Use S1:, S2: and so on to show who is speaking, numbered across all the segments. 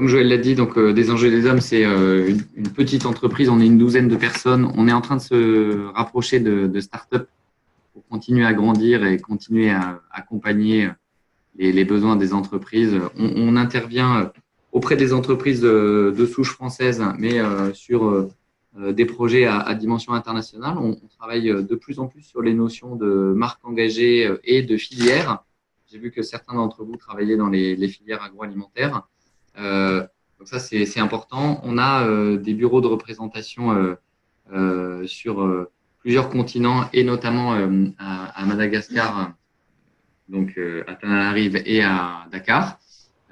S1: Comme Joël l'a dit, donc des enjeux des hommes, c'est une petite entreprise. On est une douzaine de personnes. On est en train de se rapprocher de start-up pour continuer à grandir et continuer à accompagner les besoins des entreprises. On intervient auprès des entreprises de souche française, mais sur des projets à dimension internationale. On travaille de plus en plus sur les notions de marque engagée et de filière. J'ai vu que certains d'entre vous travaillaient dans les filières agroalimentaires. Donc ça, c'est important. On a des bureaux de représentation sur plusieurs continents et notamment à Madagascar, donc à Tananarive et à Dakar,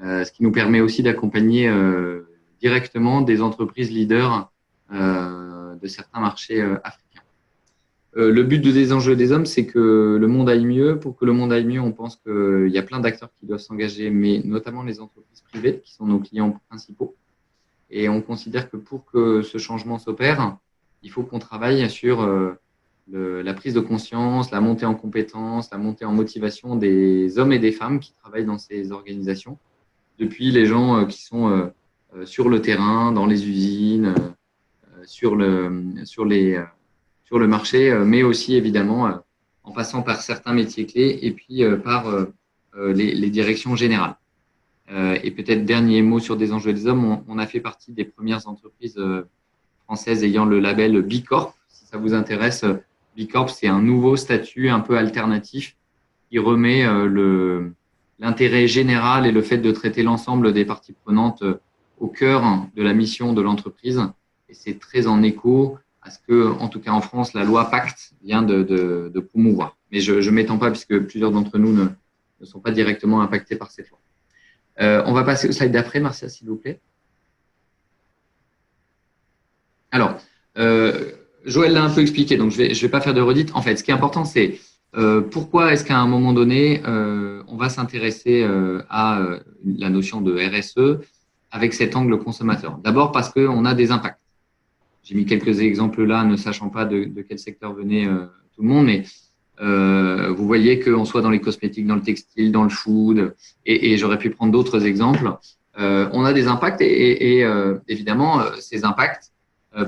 S1: ce qui nous permet aussi d'accompagner directement des entreprises leaders de certains marchés africains. Le but des enjeux des hommes, c'est que le monde aille mieux. Pour que le monde aille mieux, on pense qu'il y a plein d'acteurs qui doivent s'engager, mais notamment les entreprises privées, qui sont nos clients principaux. Et on considère que pour que ce changement s'opère, il faut qu'on travaille sur la prise de conscience, la montée en compétences, la montée en motivation des hommes et des femmes qui travaillent dans ces organisations, depuis les gens qui sont sur le terrain, dans les usines, sur le marché, mais aussi évidemment en passant par certains métiers clés et puis par les directions générales. Et peut-être dernier mot sur des enjeux des hommes, on a fait partie des premières entreprises françaises ayant le label B Corp. Si ça vous intéresse, B Corp, c'est un nouveau statut un peu alternatif qui remet l'intérêt général et le fait de traiter l'ensemble des parties prenantes au cœur de la mission de l'entreprise. Et c'est très en écho à ce que, en tout cas en France, la loi Pacte vient de promouvoir. Mais je ne m'étends pas puisque plusieurs d'entre nous ne sont pas directement impactés par cette loi. On va passer au slide d'après, Marcia, s'il vous plaît. Alors, Joël l'a un peu expliqué, donc je vais pas faire de redite. En fait, ce qui est important, c'est pourquoi est-ce qu'à un moment donné, on va s'intéresser à la notion de RSE avec cet angle consommateur. D'abord parce qu'on a des impacts. J'ai mis quelques exemples là, ne sachant pas de quel secteur venait tout le monde, mais vous voyez qu'on soit dans les cosmétiques, dans le textile, dans le food, et j'aurais pu prendre d'autres exemples. On a des impacts et évidemment, ces impacts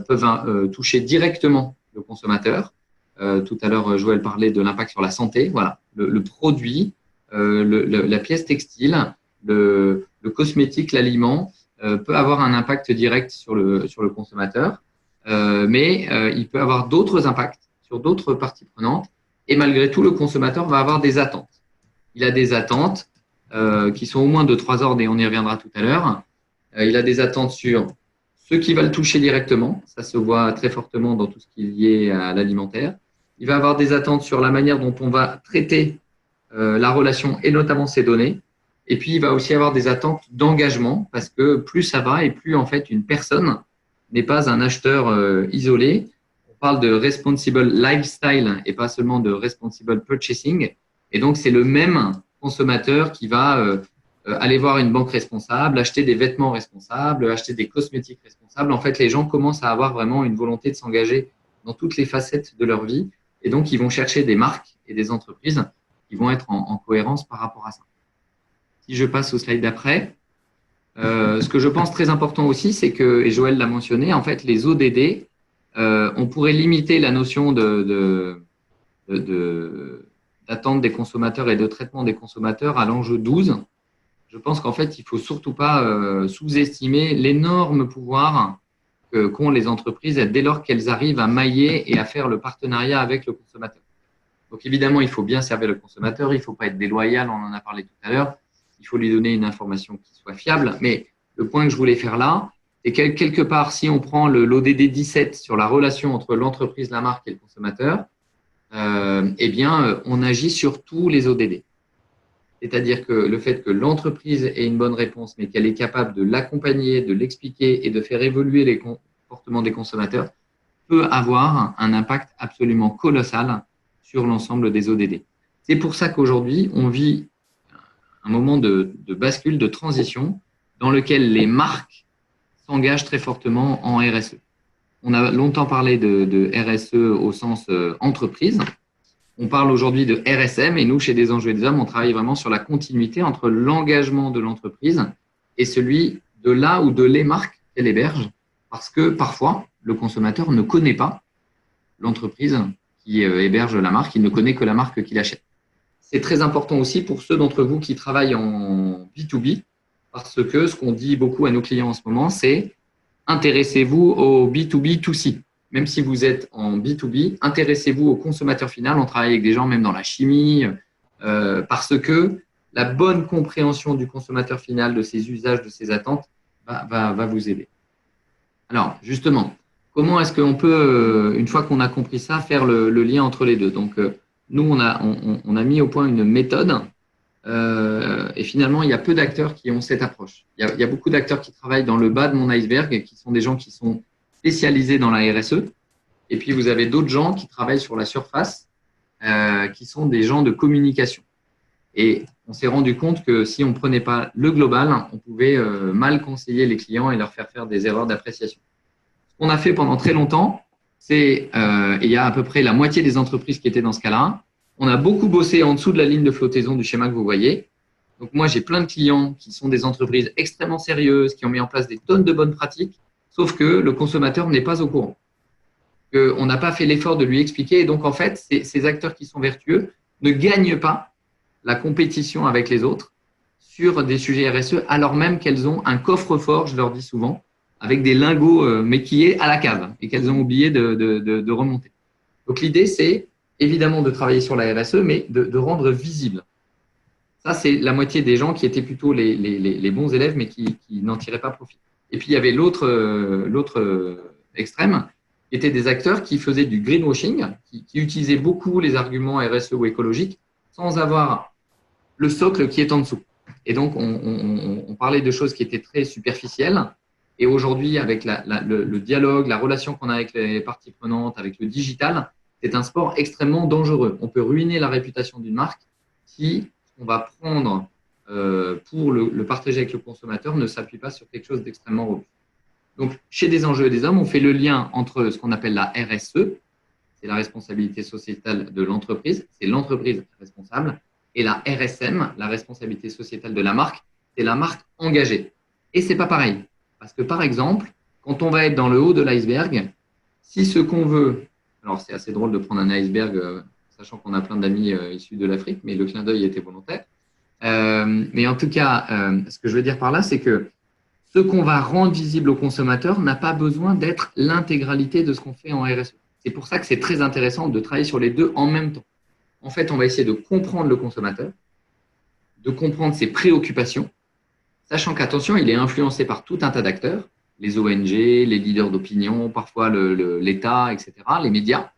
S1: peuvent toucher directement le consommateur. Tout à l'heure, Joël parlait de l'impact sur la santé. Voilà, le produit, la pièce textile, le cosmétique, l'aliment peut avoir un impact direct sur le consommateur, mais il peut avoir d'autres impacts sur d'autres parties prenantes. Et malgré tout, le consommateur va avoir des attentes. Il a des attentes qui sont au moins de 3 ordres et on y reviendra tout à l'heure. Il a des attentes sur ce qui va le toucher directement. Ça se voit très fortement dans tout ce qui est lié à l'alimentaire. Il va avoir des attentes sur la manière dont on va traiter la relation et notamment ses données. Et puis, il va aussi avoir des attentes d'engagement parce que plus ça va et plus en fait une personne n'est pas un acheteur isolé. On parle de responsible lifestyle et pas seulement de responsible purchasing. Et donc, c'est le même consommateur qui va aller voir une banque responsable, acheter des vêtements responsables, acheter des cosmétiques responsables. En fait, les gens commencent à avoir vraiment une volonté de s'engager dans toutes les facettes de leur vie. Et donc, ils vont chercher des marques et des entreprises qui vont être en cohérence par rapport à ça. Si je passe au slide d'après, ce que je pense très important aussi, c'est que, et Joël l'a mentionné, en fait, les ODD, on pourrait limiter la notion d'attente des consommateurs et de traitement des consommateurs à l'enjeu 12. Je pense qu'en fait, il ne faut surtout pas sous-estimer l'énorme pouvoir qu'ont les entreprises dès lors qu'elles arrivent à mailler et à faire le partenariat avec le consommateur. Donc évidemment, il faut bien servir le consommateur, il ne faut pas être déloyal, on en a parlé tout à l'heure, il faut lui donner une information qui soit fiable. Mais le point que je voulais faire là, c'est que quelque part, si on prend l'ODD 17 sur la relation entre l'entreprise, la marque et le consommateur, eh bien, on agit sur tous les ODD. C'est-à-dire que le fait que l'entreprise ait une bonne réponse, mais qu'elle est capable de l'accompagner, de l'expliquer et de faire évoluer les comportements des consommateurs, peut avoir un impact absolument colossal sur l'ensemble des ODD. C'est pour ça qu'aujourd'hui, on vit un moment de bascule, de transition, dans lequel les marques s'engagent très fortement en RSE. On a longtemps parlé de RSE au sens entreprise. On parle aujourd'hui de RSM et nous, chez Des Enjeux et des Hommes, on travaille vraiment sur la continuité entre l'engagement de l'entreprise et celui de la ou de les marques qu'elle héberge, parce que parfois, le consommateur ne connaît pas l'entreprise qui héberge la marque, il ne connaît que la marque qu'il achète. C'est très important aussi pour ceux d'entre vous qui travaillent en B2B, parce que ce qu'on dit beaucoup à nos clients en ce moment, c'est intéressez-vous au B2B2C. Même si vous êtes en B2B, intéressez-vous au consommateur final. On travaille avec des gens même dans la chimie, parce que la bonne compréhension du consommateur final, de ses usages, de ses attentes, va vous aider. Alors, justement, comment est-ce qu'on peut, une fois qu'on a compris ça, faire le lien entre les deux? Donc, nous, on a mis au point une méthode et finalement, il y a peu d'acteurs qui ont cette approche. Il y a beaucoup d'acteurs qui travaillent dans le bas de mon iceberg et qui sont des gens qui sont spécialisés dans la RSE. Et puis, vous avez d'autres gens qui travaillent sur la surface, qui sont des gens de communication. Et on s'est rendu compte que si on ne prenait pas le global, on pouvait mal conseiller les clients et leur faire des erreurs d'appréciation. Ce qu'on a fait pendant très longtemps, c'est, il y a à peu près la moitié des entreprises qui étaient dans ce cas-là, on a beaucoup bossé en dessous de la ligne de flottaison du schéma que vous voyez. Donc moi, j'ai plein de clients qui sont des entreprises extrêmement sérieuses, qui ont mis en place des tonnes de bonnes pratiques, sauf que le consommateur n'est pas au courant. On n'a pas fait l'effort de lui expliquer. Et donc, en fait, ces acteurs qui sont vertueux ne gagnent pas la compétition avec les autres sur des sujets RSE, alors même qu'elles ont un coffre-fort, je leur dis souvent, avec des lingots, mais qui est à la cave et qu'elles ont oublié de remonter. Donc, l'idée, c'est évidemment de travailler sur la RSE, mais de rendre visible. Ça, c'est la moitié des gens qui étaient plutôt les bons élèves, mais qui n'en tiraient pas profit. Et puis, il y avait l'autre extrême, qui étaient des acteurs qui faisaient du greenwashing, qui utilisaient beaucoup les arguments RSE ou écologiques, sans avoir le socle qui est en dessous. Et donc, on parlait de choses qui étaient très superficielles. Et aujourd'hui, avec le dialogue, la relation qu'on a avec les parties prenantes, avec le digital, c'est un sport extrêmement dangereux. On peut ruiner la réputation d'une marque si on va prendre pour le partager avec le consommateur ne s'appuie pas sur quelque chose d'extrêmement robuste. Donc, chez Des Enjeux et des Hommes, on fait le lien entre ce qu'on appelle la RSE, c'est la responsabilité sociétale de l'entreprise, c'est l'entreprise responsable, et la RSM, la responsabilité sociétale de la marque, c'est la marque engagée. Et c'est pas pareil, parce que par exemple, quand on va être dans le haut de l'iceberg, si ce qu'on veut, alors c'est assez drôle de prendre un iceberg, sachant qu'on a plein d'amis issus de l'Afrique, mais le clin d'œil était volontaire. Mais en tout cas, ce que je veux dire par là, c'est que ce qu'on va rendre visible au consommateur n'a pas besoin d'être l'intégralité de ce qu'on fait en RSE. C'est pour ça que c'est très intéressant de travailler sur les deux en même temps. En fait, on va essayer de comprendre le consommateur, de comprendre ses préoccupations, sachant qu'attention, il est influencé par tout un tas d'acteurs, les ONG, les leaders d'opinion, parfois l'État, etc., les médias.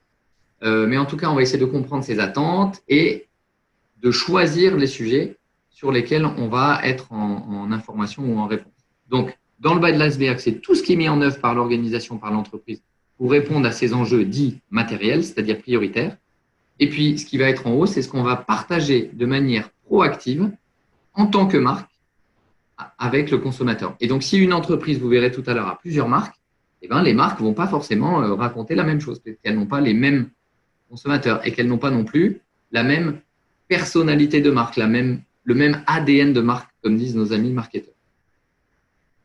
S1: Mais en tout cas, on va essayer de comprendre ses attentes et de choisir les sujets sur lesquels on va être en information ou en réponse. Donc, dans le bas de l'iceberg, c'est tout ce qui est mis en œuvre par l'organisation, par l'entreprise, pour répondre à ces enjeux dits matériels, c'est-à-dire prioritaires. Et puis, ce qui va être en haut, c'est ce qu'on va partager de manière proactive en tant que marque avec le consommateur. Et donc, si une entreprise, vous verrez tout à l'heure, a plusieurs marques, eh bien, les marques ne vont pas forcément raconter la même chose, parce qu'elles n'ont pas les mêmes consommateurs et qu'elles n'ont pas non plus la même personnalité de marque, le même ADN de marque, comme disent nos amis marketeurs.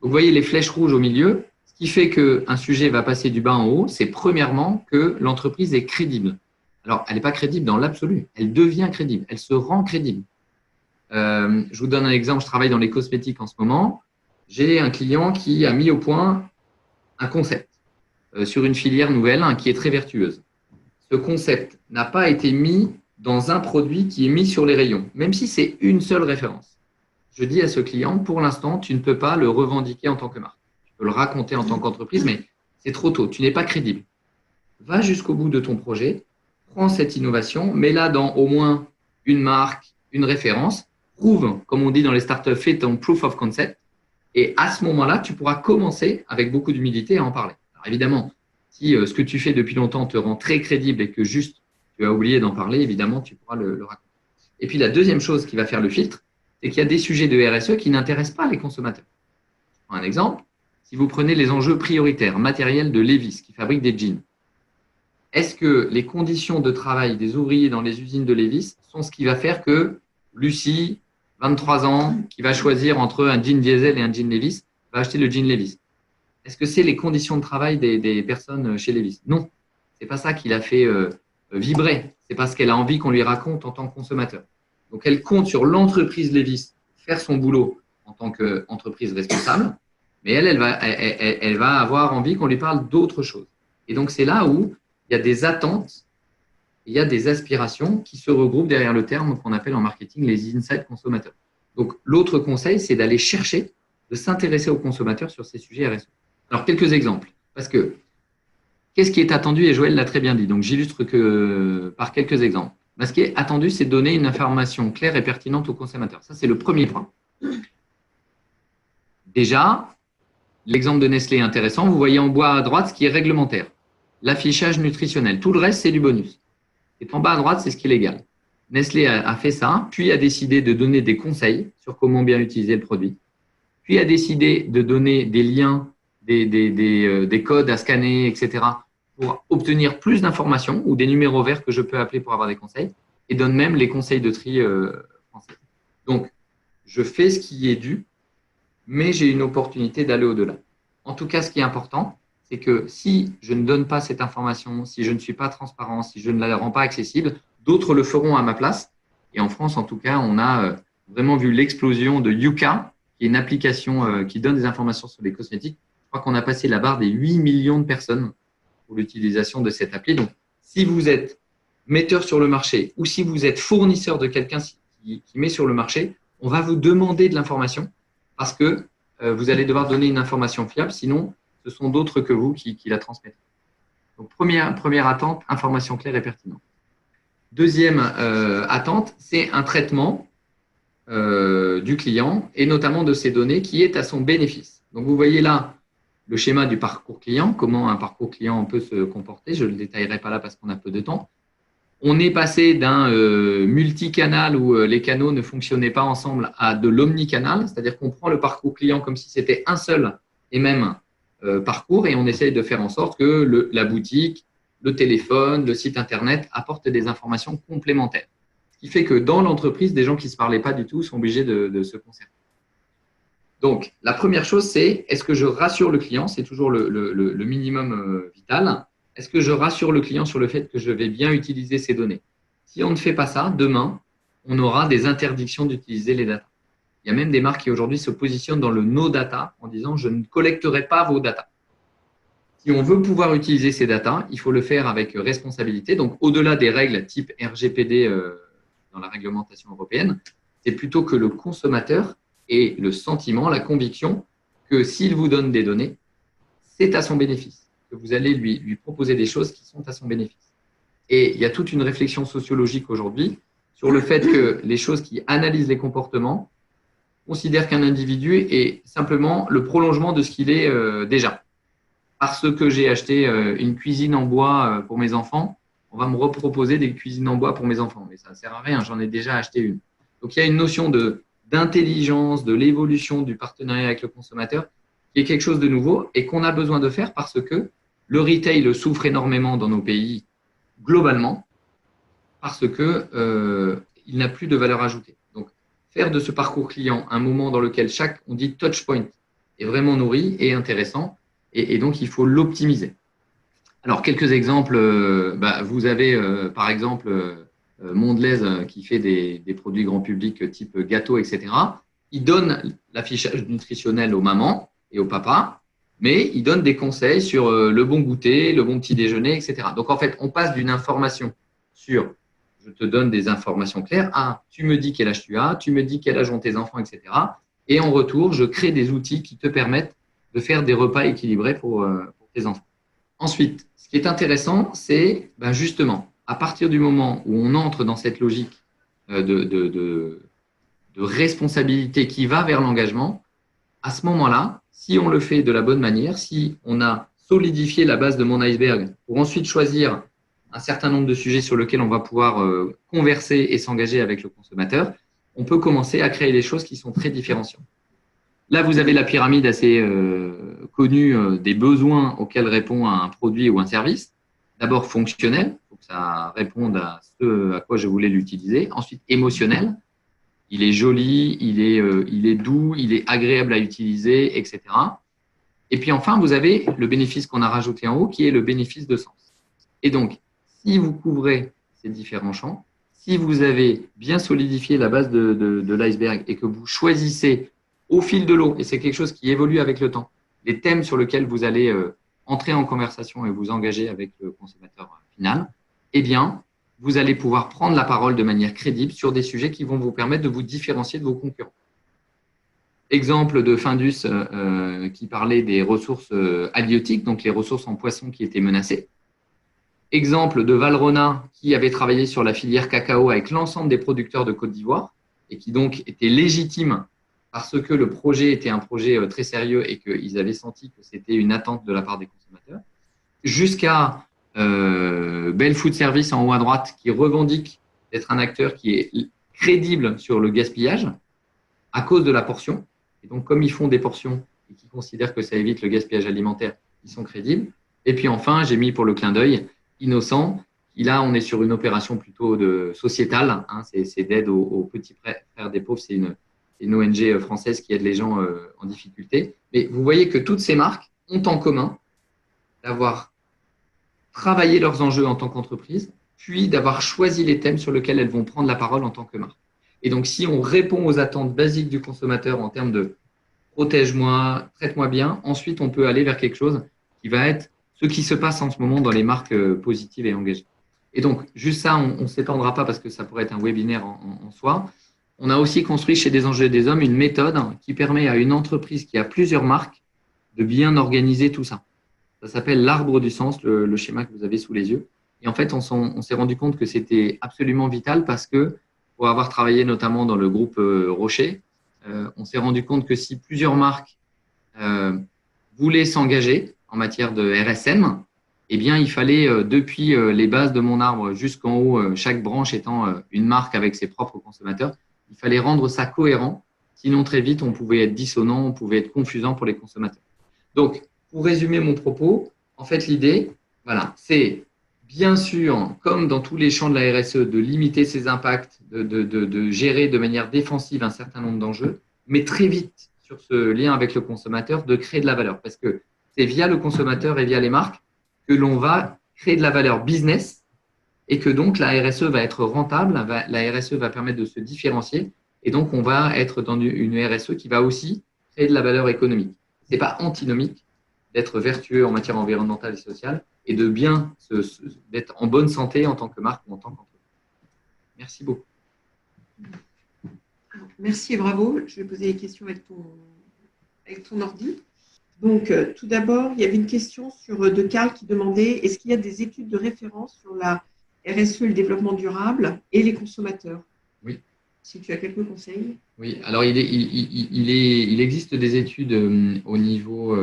S1: Vous voyez les flèches rouges au milieu. Ce qui fait qu'un sujet va passer du bas en haut, c'est premièrement que l'entreprise est crédible. Alors, elle n'est pas crédible dans l'absolu. Elle devient crédible. Elle se rend crédible. Je vous donne un exemple. Je travaille dans les cosmétiques en ce moment. J'ai un client qui a mis au point un concept sur une filière nouvelle qui est très vertueuse. Ce concept n'a pas été mis dans un produit qui est mis sur les rayons, même si c'est une seule référence. Je dis à ce client, pour l'instant, tu ne peux pas le revendiquer en tant que marque. Tu peux le raconter en tant qu'entreprise, mais c'est trop tôt. Tu n'es pas crédible. Va jusqu'au bout de ton projet, prends cette innovation, mets-la dans au moins une marque, une référence, prouve, comme on dit dans les startups, fais ton proof of concept. Et à ce moment-là, tu pourras commencer avec beaucoup d'humilité à en parler. Alors évidemment, si ce que tu fais depuis longtemps te rend très crédible et que juste tu as oublié d'en parler, évidemment, tu pourras le raconter. Et puis la deuxième chose qui va faire le filtre, c'est qu'il y a des sujets de RSE qui n'intéressent pas les consommateurs. Je prends un exemple. Si vous prenez les enjeux prioritaires matériels de Levi's, qui fabrique des jeans, est-ce que les conditions de travail des ouvriers dans les usines de Levi's sont ce qui va faire que Lucie, 23 ans, qui va choisir entre un jean diesel et un jean Levi's, va acheter le jean Levi's. Est-ce que c'est les conditions de travail des personnes chez Levi's? Non, c'est pas ça qui l'a fait vibrer. C'est parce qu'elle a envie qu'on lui raconte en tant que consommateur. Donc, elle compte sur l'entreprise Levi's faire son boulot en tant qu'entreprise responsable, mais elle va avoir envie qu'on lui parle d'autre chose. Et donc, c'est là où il y a des attentes, il y a des aspirations qui se regroupent derrière le terme qu'on appelle en marketing les insights consommateurs. Donc, l'autre conseil, c'est d'aller chercher, de s'intéresser aux consommateurs sur ces sujets RSE. Alors, quelques exemples, parce que qu'est-ce qui est attendu? Et Joël l'a très bien dit, donc j'illustre que par quelques exemples. Ce qui est attendu, c'est de donner une information claire et pertinente aux consommateurs. Ça, c'est le premier point. Déjà, l'exemple de Nestlé est intéressant. Vous voyez en bas à droite ce qui est réglementaire, l'affichage nutritionnel. Tout le reste, c'est du bonus. Et en bas à droite, c'est ce qui est légal. Nestlé a fait ça, puis a décidé de donner des conseils sur comment bien utiliser le produit, puis a décidé de donner des liens, des codes à scanner, etc., pour obtenir plus d'informations ou des numéros verts que je peux appeler pour avoir des conseils, et donne même les conseils de tri français. Donc, je fais ce qui est dû, mais j'ai une opportunité d'aller au-delà. En tout cas, ce qui est important, c'est que si je ne donne pas cette information, si je ne suis pas transparent, si je ne la rends pas accessible, d'autres le feront à ma place. Et en France, en tout cas, on a vraiment vu l'explosion de Yuka, qui est une application qui donne des informations sur les cosmétiques. Je crois qu'on a passé la barre des 8 millions de personnes pour l'utilisation de cette appli. Donc, si vous êtes metteur sur le marché ou si vous êtes fournisseur de quelqu'un qui met sur le marché, on va vous demander de l'information parce que vous allez devoir donner une information fiable, sinon ce sont d'autres que vous qui la transmettent. Donc, première attente, information claire et pertinente. Deuxième attente, c'est un traitement du client et notamment de ces données qui est à son bénéfice. Donc, vous voyez là le schéma du parcours client, comment un parcours client peut se comporter. Je ne le détaillerai pas là parce qu'on a peu de temps. On est passé d'un multicanal où les canaux ne fonctionnaient pas ensemble à de l'omnicanal, c'est-à-dire qu'on prend le parcours client comme si c'était un seul et même parcours et on essaye de faire en sorte que la boutique, le téléphone, le site internet apportent des informations complémentaires. Ce qui fait que dans l'entreprise, des gens qui ne se parlaient pas du tout sont obligés de se concerter. Donc, la première chose, c'est est-ce que je rassure le client? C'est toujours le minimum vital. Est-ce que je rassure le client sur le fait que je vais bien utiliser ces données? Si on ne fait pas ça, demain, on aura des interdictions d'utiliser les data. Il y a même des marques qui aujourd'hui se positionnent dans le no data en disant je ne collecterai pas vos data. Si on veut pouvoir utiliser ces data, il faut le faire avec responsabilité. Donc, au-delà des règles type RGPD dans la réglementation européenne, c'est plutôt que le consommateur ait le sentiment, la conviction que s'il vous donne des données, c'est à son bénéfice, que vous allez lui proposer des choses qui sont à son bénéfice. Et il y a toute une réflexion sociologique aujourd'hui sur le fait que les choses qui analysent les comportements considèrent qu'un individu est simplement le prolongement de ce qu'il est déjà. Parce que j'ai acheté une cuisine en bois pour mes enfants, on va me reproposer des cuisines en bois pour mes enfants. Mais ça ne sert à rien, j'en ai déjà acheté une. Donc, il y a une notion d'intelligence, de l'évolution du partenariat avec le consommateur qui est quelque chose de nouveau et qu'on a besoin de faire parce que le retail souffre énormément dans nos pays globalement parce que il n'a plus de valeur ajoutée. Donc, faire de ce parcours client un moment dans lequel on dit touch point, est vraiment nourri et intéressant et donc il faut l'optimiser. Alors, quelques exemples. Vous avez par exemple Mondelez qui fait des produits grand public type gâteau, etc. Il donne l'affichage nutritionnel aux mamans et aux papas, mais il donne des conseils sur le bon goûter, le bon petit déjeuner, etc. Donc, en fait, on passe d'une information sur je te donne des informations claires à tu me dis quel âge tu as, tu me dis quel âge ont tes enfants, etc. Et en retour, je crée des outils qui te permettent de faire des repas équilibrés pour tes enfants. Ensuite, ce qui est intéressant, c'est justement, à partir du moment où on entre dans cette logique de responsabilité qui va vers l'engagement, à ce moment-là, si on le fait de la bonne manière, si on a solidifié la base de mon iceberg pour ensuite choisir un certain nombre de sujets sur lesquels on va pouvoir converser et s'engager avec le consommateur, on peut commencer à créer des choses qui sont très différenciantes. Là, vous avez la pyramide assez connue des besoins auxquels répond un produit ou un service. D'abord fonctionnel, il faut que ça réponde à ce à quoi je voulais l'utiliser. Ensuite émotionnel, il est joli, il est doux, il est agréable à utiliser, etc. Et puis enfin, vous avez le bénéfice qu'on a rajouté en haut, qui est le bénéfice de sens. Et donc, si vous couvrez ces différents champs, si vous avez bien solidifié la base de l'iceberg et que vous choisissez au fil de l'eau, et c'est quelque chose qui évolue avec le temps, les thèmes sur lesquels vous allez entrer en conversation et vous engager avec le consommateur final, eh bien, vous allez pouvoir prendre la parole de manière crédible sur des sujets qui vont vous permettre de vous différencier de vos concurrents. Exemple de Findus qui parlait des ressources halieutiques, donc les ressources en poisson qui étaient menacées. Exemple de Valrhona qui avait travaillé sur la filière cacao avec l'ensemble des producteurs de Côte d'Ivoire et qui donc était légitime parce que le projet était un projet très sérieux et qu'ils avaient senti que c'était une attente de la part des consommateurs. Jusqu'à Bell Food Service en haut à droite qui revendique d'être un acteur qui est crédible sur le gaspillage à cause de la portion. Et donc, comme ils font des portions et qu'ils considèrent que ça évite le gaspillage alimentaire, ils sont crédibles. Et puis enfin, j'ai mis pour le clin d'œil Innocent. Et là, on est sur une opération plutôt sociétale. Hein, c'est d'aide aux petits frères des pauvres. C'est une ONG française qui aide les gens en difficulté. Mais vous voyez que toutes ces marques ont en commun d'avoir travaillé leurs enjeux en tant qu'entreprise, puis d'avoir choisi les thèmes sur lesquels elles vont prendre la parole en tant que marque. Et donc, si on répond aux attentes basiques du consommateur en termes de protège-moi, traite-moi bien, ensuite, on peut aller vers quelque chose qui va être ce qui se passe en ce moment dans les marques positives et engagées. Et donc, juste ça, on ne s'étendra pas parce que ça pourrait être un webinaire en soi. On a aussi construit chez Des Enjeux et des Hommes une méthode qui permet à une entreprise qui a plusieurs marques de bien organiser tout ça. Ça s'appelle l'arbre du sens, le schéma que vous avez sous les yeux. Et en fait, on s'est rendu compte que c'était absolument vital parce que, pour avoir travaillé notamment dans le groupe Rocher, on s'est rendu compte que si plusieurs marques voulaient s'engager en matière de RSM, eh bien, il fallait, depuis les bases de mon arbre jusqu'en haut, chaque branche étant une marque avec ses propres consommateurs, il fallait rendre ça cohérent. Sinon, très vite, on pouvait être dissonant, on pouvait être confusant pour les consommateurs. Donc, pour résumer mon propos, en fait, l'idée, voilà, c'est bien sûr, comme dans tous les champs de la RSE, de limiter ses impacts, de gérer de manière défensive un certain nombre d'enjeux, mais très vite, sur ce lien avec le consommateur, de créer de la valeur. Parce que c'est via le consommateur et via les marques que l'on va créer de la valeur business et que donc la RSE va être rentable, la RSE va permettre de se différencier et donc on va être dans une RSE qui va aussi créer de la valeur économique. Ce n'est pas antinomique d'être vertueux en matière environnementale et sociale et de bien d'être en bonne santé en tant que marque ou en tant qu'entreprise. Merci beaucoup.
S2: Merci et bravo. Je vais poser les questions avec ton ordi. Donc, tout d'abord, il y avait une question de Karl qui demandait est-ce qu'il y a des études de référence sur la RSE, le développement durable et les consommateurs?
S1: Oui.
S2: Si tu as quelques conseils.
S1: Oui, alors il existe des études au niveau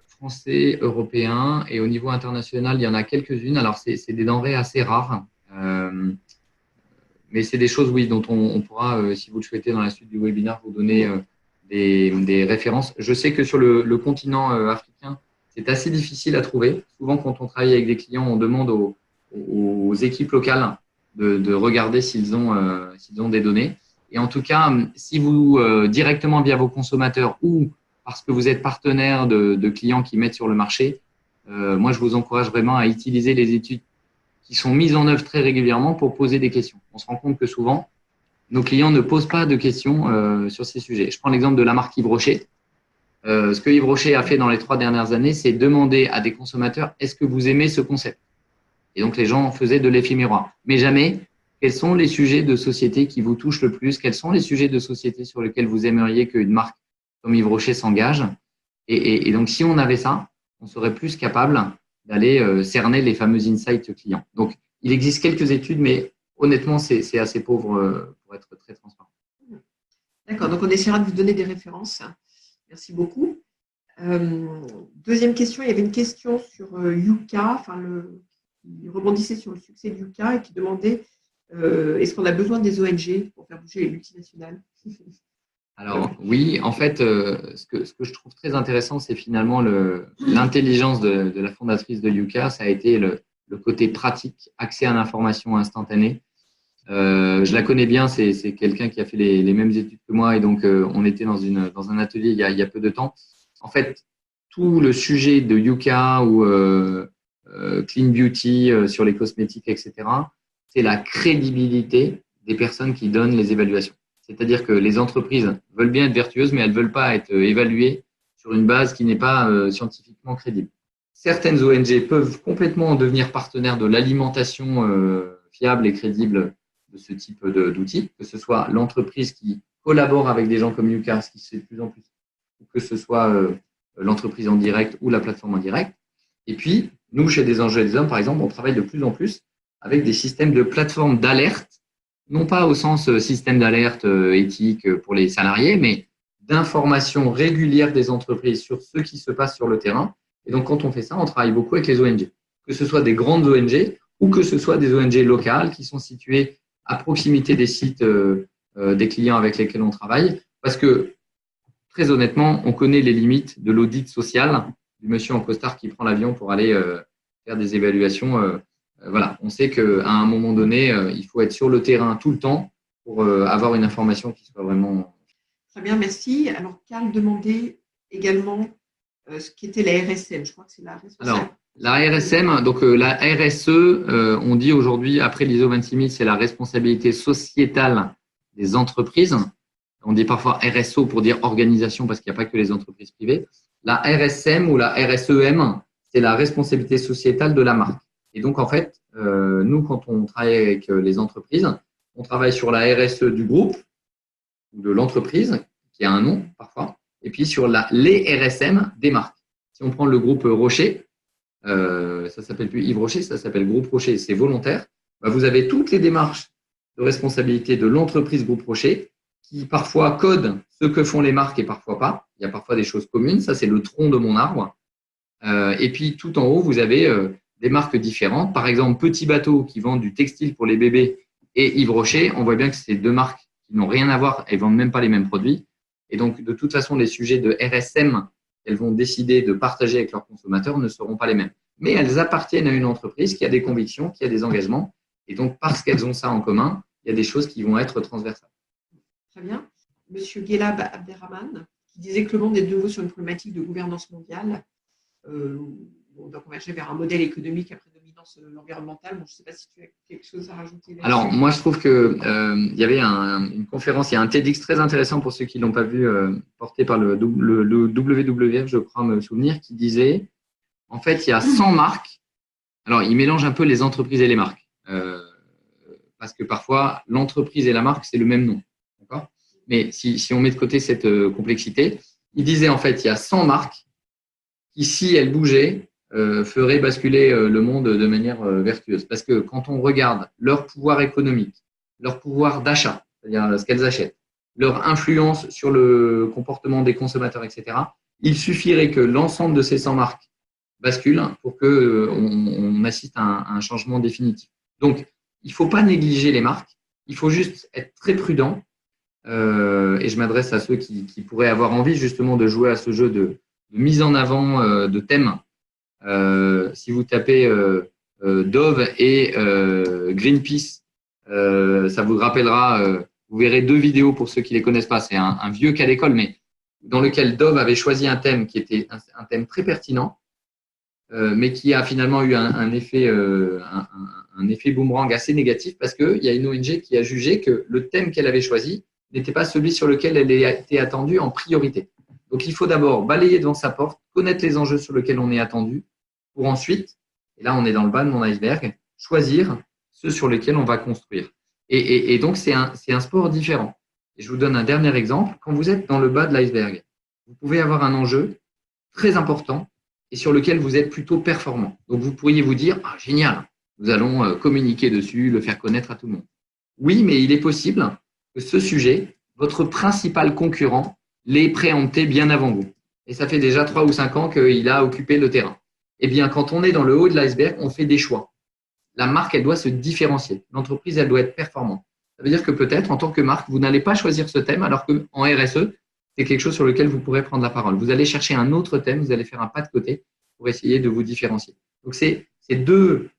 S1: français, européen et au niveau international, il y en a quelques-unes. Alors, c'est des denrées assez rares, mais c'est des choses, oui, dont on pourra, si vous le souhaitez, dans la suite du webinaire, vous donner des références. Je sais que sur le continent africain, c'est assez difficile à trouver. Souvent, quand on travaille avec des clients, on demande aux équipes locales de regarder s'ils ont des données. Et en tout cas, si vous, directement via vos consommateurs ou parce que vous êtes partenaire de clients qui mettent sur le marché, moi, je vous encourage vraiment à utiliser les études qui sont mises en œuvre très régulièrement pour poser des questions. On se rend compte que souvent, nos clients ne posent pas de questions sur ces sujets. Je prends l'exemple de la marque Yves Rocher. Ce que Yves Rocher a fait dans les 3 dernières années, c'est demander à des consommateurs « Est-ce que vous aimez ce concept ?» Et donc, les gens faisaient de l'effet miroir. Mais jamais, quels sont les sujets de société qui vous touchent le plus? Quels sont les sujets de société sur lesquels vous aimeriez qu'une marque comme Yves Rocher s'engage? Et donc, si on avait ça, on serait plus capable d'aller cerner les fameux insights clients. Donc, il existe quelques études, mais honnêtement, c'est assez pauvre pour être très transparent.
S2: D'accord, donc on essaiera de vous donner des références. Merci beaucoup. Deuxième question, il y avait une question sur Yuka, il rebondissait sur le succès de Yuka et qui demandait est-ce qu'on a besoin des ONG pour faire bouger les multinationales?
S1: Alors oui, en fait, ce que je trouve très intéressant, c'est finalement l'intelligence de la fondatrice de Yuka. Ça a été le côté pratique, accès à l'information instantanée. Je la connais bien, c'est quelqu'un qui a fait les mêmes études que moi et donc on était dans un atelier il y a peu de temps. En fait, tout le sujet de Yuka ou Clean Beauty sur les cosmétiques, etc., c'est la crédibilité des personnes qui donnent les évaluations. C'est-à-dire que les entreprises veulent bien être vertueuses, mais elles ne veulent pas être évaluées sur une base qui n'est pas scientifiquement crédible. Certaines ONG peuvent complètement devenir partenaires de l'alimentation fiable et crédible de ce type d'outils, que ce soit l'entreprise qui collabore avec des gens comme Yuka, ce qui se fait de plus en plus, ou que ce soit l'entreprise en direct ou la plateforme en direct. Et puis, nous, chez Des Anges et des Hommes, par exemple, on travaille de plus en plus avec des systèmes de plateformes d'alerte, non pas au sens système d'alerte éthique pour les salariés, mais d'information régulière des entreprises sur ce qui se passe sur le terrain. Et donc, quand on fait ça, on travaille beaucoup avec les ONG, que ce soit des grandes ONG ou que ce soit des ONG locales qui sont situées à proximité des sites des clients avec lesquels on travaille. Parce que, très honnêtement, on connaît les limites de l'audit social du monsieur en costard qui prend l'avion pour aller faire des évaluations. Voilà, on sait qu'à un moment donné, il faut être sur le terrain tout le temps pour avoir une information qui soit vraiment…
S2: Très bien, merci. Alors, Karl demandait également ce qu'était la RSM. Je crois que c'est la responsable.
S1: Alors, la RSM, donc la RSE, on dit aujourd'hui, après l'ISO 26000, c'est la responsabilité sociétale des entreprises. On dit parfois RSO pour dire organisation parce qu'il n'y a pas que les entreprises privées. La RSM ou la RSEM, c'est la responsabilité sociétale de la marque. Et donc, en fait, nous, quand on travaille avec les entreprises, on travaille sur la RSE du groupe ou de l'entreprise, qui a un nom parfois, et puis sur les RSM des marques. Si on prend le groupe Rocher, ça s'appelle plus Yves Rocher, ça s'appelle Groupe Rocher, c'est volontaire. Bah, vous avez toutes les démarches de responsabilité de l'entreprise Groupe Rocher qui parfois codent ce que font les marques et parfois pas. Il y a parfois des choses communes, ça c'est le tronc de mon arbre. Et puis tout en haut, vous avez des marques différentes. Par exemple, Petit Bateau qui vend du textile pour les bébés et Yves Rocher, on voit bien que c'est deux marques qui n'ont rien à voir et vendent même pas les mêmes produits. Et donc, de toute façon, les sujets de RSM qu'elles vont décider de partager avec leurs consommateurs ne seront pas les mêmes. Mais elles appartiennent à une entreprise qui a des convictions, qui a des engagements. Et donc, parce qu'elles ont ça en commun, il y a des choses qui vont être transversales.
S2: Très bien. Monsieur Guelab Abderrahman, qui disait que le monde est de nouveau sur une problématique de gouvernance mondiale. On doit converger vers un modèle économique à prédominance environnementale. Bon, je ne sais pas si tu as quelque chose à rajouter là-dessus.
S1: Alors, moi, je trouve qu'il y avait une conférence, il y a un TEDx très intéressant pour ceux qui ne l'ont pas vu, porté par le WWF, je crois me souvenir, qui disait, en fait, il y a 100 marques. Alors, il mélange un peu les entreprises et les marques. Parce que parfois, l'entreprise et la marque, c'est le même nom. D'accord ? Mais si on met de côté cette complexité, il disait, en fait, il y a 100 marques qui, si elles bougeaient, ferait basculer le monde de manière vertueuse. Parce que quand on regarde leur pouvoir économique, leur pouvoir d'achat, c'est-à-dire ce qu'elles achètent, leur influence sur le comportement des consommateurs, etc., il suffirait que l'ensemble de ces 100 marques basculent pour qu'on assiste à un changement définitif. Donc, il ne faut pas négliger les marques, il faut juste être très prudent. Et je m'adresse à ceux qui pourraient avoir envie justement de jouer à ce jeu de mise en avant de thèmes. Si vous tapez Dove et Greenpeace, ça vous rappellera, vous verrez deux vidéos pour ceux qui ne les connaissent pas. C'est un vieux cas d'école, mais dans lequel Dove avait choisi un thème qui était un thème très pertinent, mais qui a finalement eu un effet boomerang assez négatif parce qu'il y a une ONG qui a jugé que le thème qu'elle avait choisi n'était pas celui sur lequel elle était attendue en priorité. Donc, il faut d'abord balayer devant sa porte, connaître les enjeux sur lesquels on est attendu, pour ensuite, et là on est dans le bas de mon iceberg, choisir ceux sur lesquels on va construire. Et donc, c'est un sport différent. Et je vous donne un dernier exemple. Quand vous êtes dans le bas de l'iceberg, vous pouvez avoir un enjeu très important et sur lequel vous êtes plutôt performant. Donc, vous pourriez vous dire, ah, génial, nous allons communiquer dessus, le faire connaître à tout le monde. Oui, mais il est possible que ce sujet, votre principal concurrent, l'ait préempté bien avant vous. Et ça fait déjà 3 ou 5 ans qu'il a occupé le terrain. Eh bien, quand on est dans le haut de l'iceberg, on fait des choix. La marque, elle doit se différencier. L'entreprise, elle doit être performante. Ça veut dire que peut-être, en tant que marque, vous n'allez pas choisir ce thème, alors qu'en RSE, c'est quelque chose sur lequel vous pourrez prendre la parole. Vous allez chercher un autre thème, vous allez faire un pas de côté pour essayer de vous différencier. Donc, c'est deux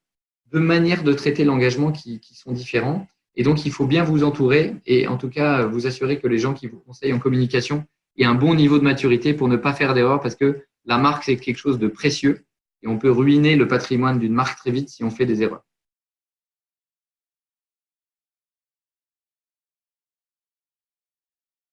S1: manières de traiter l'engagement qui sont différents. Et donc, il faut bien vous entourer et en tout cas, vous assurer que les gens qui vous conseillent en communication aient un bon niveau de maturité pour ne pas faire d'erreur parce que la marque, c'est quelque chose de précieux et on peut ruiner le patrimoine d'une marque très vite si on fait des erreurs.